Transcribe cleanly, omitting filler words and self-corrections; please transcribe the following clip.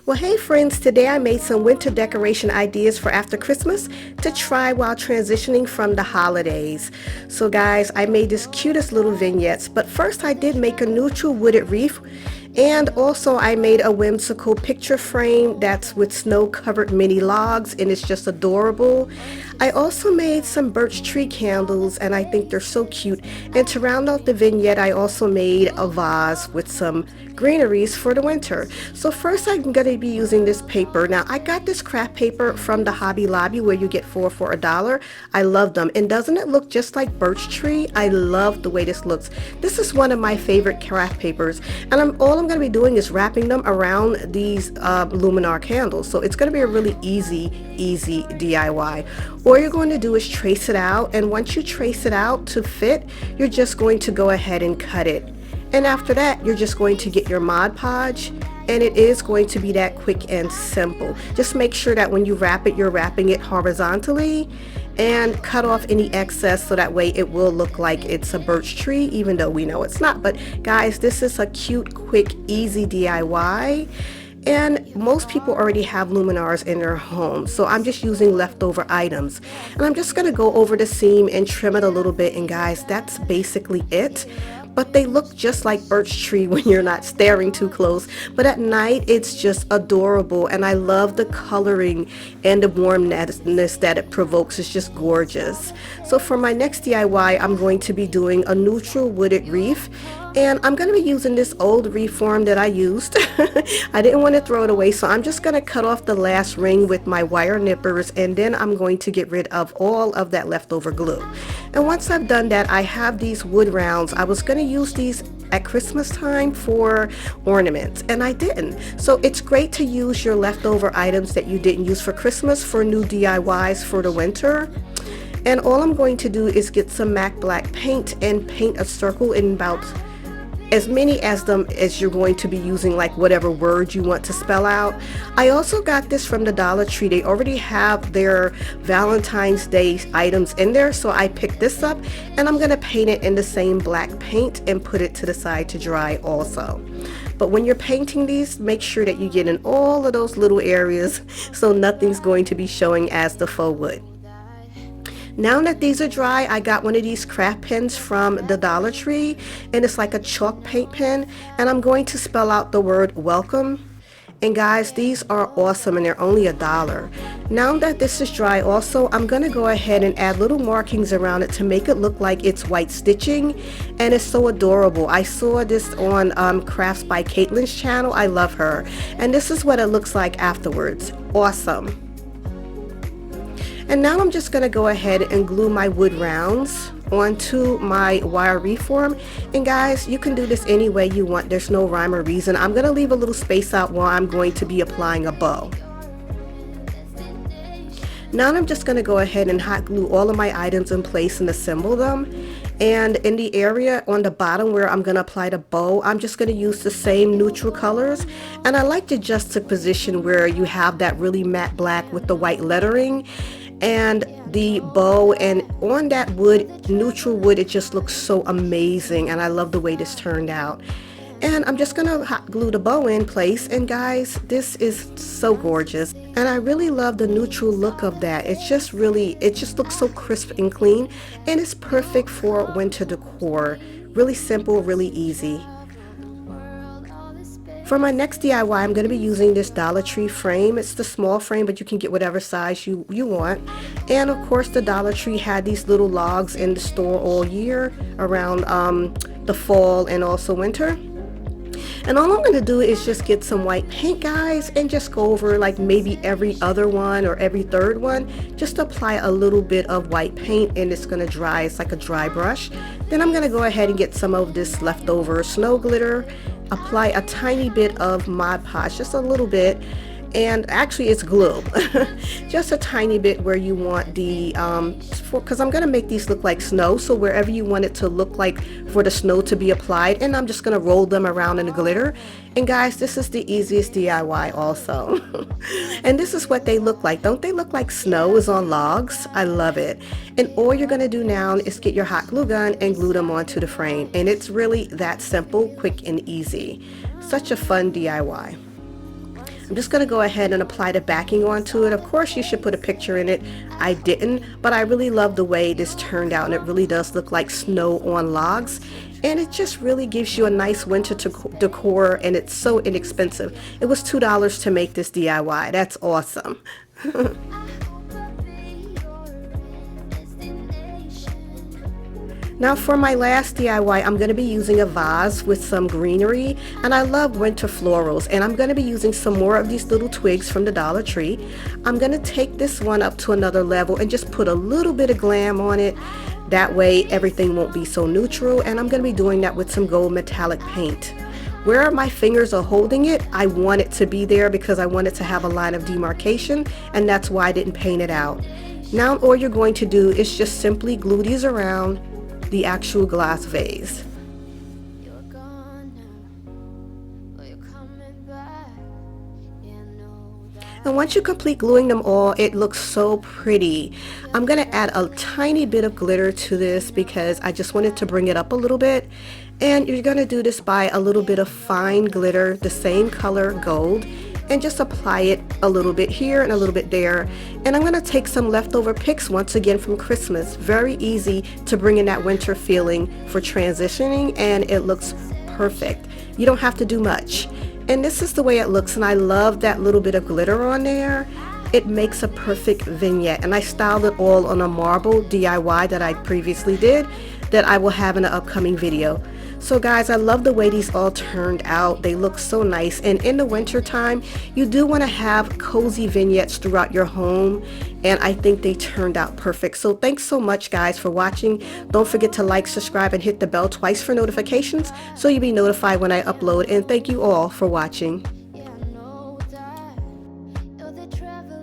Well, hey friends, today I made some winter decoration ideas for after Christmas to try while transitioning from the holidays. So guys, I made this cutest little vignettes, but first I did make a neutral wooded wreath, and also I made a whimsical picture frame that's with snow covered mini logs, and it's just adorable. I also made some birch tree candles, and I think they're so cute. And to round out the vignette, I also made a vase with some greeneries for the winter. So first I'm going to be using this paper. Now I got this craft paper from the Hobby Lobby where you get four for $1. I love them. And doesn't it look just like birch tree? I love the way this looks. This is one of my favorite craft papers. And all I'm going to be doing is wrapping them around these luminar candles. So it's going to be a really easy DIY. All you're going to do is trace it out. And once you trace it out to fit, you're just going to go ahead and cut it. And after that, you're just going to get your Mod Podge, and it is going to be that quick and simple. Just make sure that when you wrap it, you're wrapping it horizontally and cut off any excess so that way it will look like it's a birch tree, even though we know it's not. But guys, this is a cute, quick, easy DIY. And most people already have luminars in their home, so I'm just using leftover items. And I'm just going to go over the seam and trim it a little bit, and guys, that's basically it. But they look just like birch tree when you're not staring too close. But at night, it's just adorable, and I love the coloring and the warmness that it provokes. It's just gorgeous. So for my next DIY, I'm going to be doing a neutral wooded wreath. And I'm going to be using this old wreath form that I used. I didn't want to throw it away, so I'm just going to cut off the last ring with my wire nippers, and then I'm going to get rid of all of that leftover glue. And once I've done that, I have these wood rounds. I was going to use these at Christmas time for ornaments, and I didn't. So it's great to use your leftover items that you didn't use for Christmas for new DIYs for the winter. And all I'm going to do is get some MAC black paint and paint a circle in about as many as them as you're going to be using, like whatever word you want to spell out. I also got this from the Dollar Tree. They already have their Valentine's Day items in there, so I picked this up, and I'm going to paint it in the same black paint and put it to the side to dry also. But when you're painting these, make sure that you get in all of those little areas so nothing's going to be showing as the faux wood. Now that these are dry, I got one of these craft pens from the Dollar Tree, and it's like a chalk paint pen, and I'm going to spell out the word welcome. And guys, these are awesome, and they're only $1. Now that this is dry also, I'm going to go ahead and add little markings around it to make it look like it's white stitching, and it's so adorable. I saw this on Crafts by Caitlin's channel. I love her, and this is what it looks like afterwards. Awesome. And now I'm just going to go ahead and glue my wood rounds onto my wire reform. And guys, you can do this any way you want. There's no rhyme or reason. I'm going to leave a little space out while I'm going to be applying a bow. Now I'm just going to go ahead and hot glue all of my items in place and assemble them. And in the area on the bottom where I'm going to apply the bow, I'm just going to use the same neutral colors. And I like the juxtaposition where you have that really matte black with the white lettering and the bow, and on that wood, neutral wood, it just looks so amazing, and I love the way this turned out. And I'm just gonna hot glue the bow in place, and guys, this is so gorgeous, and I really love the neutral look of that. It just looks so crisp and clean, and it's perfect for winter decor. Really simple, really easy. For my next DIY, I'm going to be using this Dollar Tree frame. It's the small frame, but you can get whatever size you want. And of course, the Dollar Tree had these little logs in the store all year around the fall and also winter. And all I'm going to do is just get some white paint, guys, and just go over like maybe every other one or every third one. Just apply a little bit of white paint, and it's going to dry. It's like a dry brush. Then I'm going to go ahead and get some of this leftover snow glitter, apply a tiny bit of Mod Podge, just a little bit, and actually it's glue. Just a tiny bit where you want the because I'm going to make these look like snow, so wherever you want it to look like for the snow to be applied, and I'm just going to roll them around in the glitter. And guys, this is the easiest DIY also. And this is what they look like. Don't they look like snow is on logs? I love it. And all you're going to do now is get your hot glue gun and glue them onto the frame, and it's really that simple, quick and easy. Such a fun DIY. I'm just going to go ahead and apply the backing onto it. Of course, you should put a picture in it. I didn't, but I really love the way this turned out, and it really does look like snow on logs. And it just really gives you a nice winter decor, and it's so inexpensive. It was $2 to make this DIY. That's awesome. Now for my last DIY, I'm going to be using a vase with some greenery, and I love winter florals, and I'm going to be using some more of these little twigs from the Dollar Tree. I'm going to take this one up to another level and just put a little bit of glam on it. That way everything won't be so neutral, and I'm going to be doing that with some gold metallic paint. Where my fingers are holding it, I want it to be there because I want it to have a line of demarcation, and that's why I didn't paint it out. Now all you're going to do is just simply glue these around the actual glass vase. And once you complete gluing them all, it looks so pretty. I'm going to add a tiny bit of glitter to this because I just wanted to bring it up a little bit. And you're going to do this by a little bit of fine glitter, the same color, gold, and just apply it a little bit here and a little bit there. And I'm going to take some leftover picks once again from Christmas. Very easy to bring in that winter feeling for transitioning, and it looks perfect. You don't have to do much. And this is the way it looks, and I love that little bit of glitter on there. It makes a perfect vignette, and I styled it all on a marble DIY that I previously did that I will have in an upcoming video. So guys, I love the way these all turned out. They look so nice, and in the winter time you do want to have cozy vignettes throughout your home, and I think they turned out perfect. So thanks so much guys for watching. Don't forget to like, subscribe, and hit the bell twice for notifications so you'll be notified when I upload, and thank you all for watching. Yeah, I know that you're the traveler.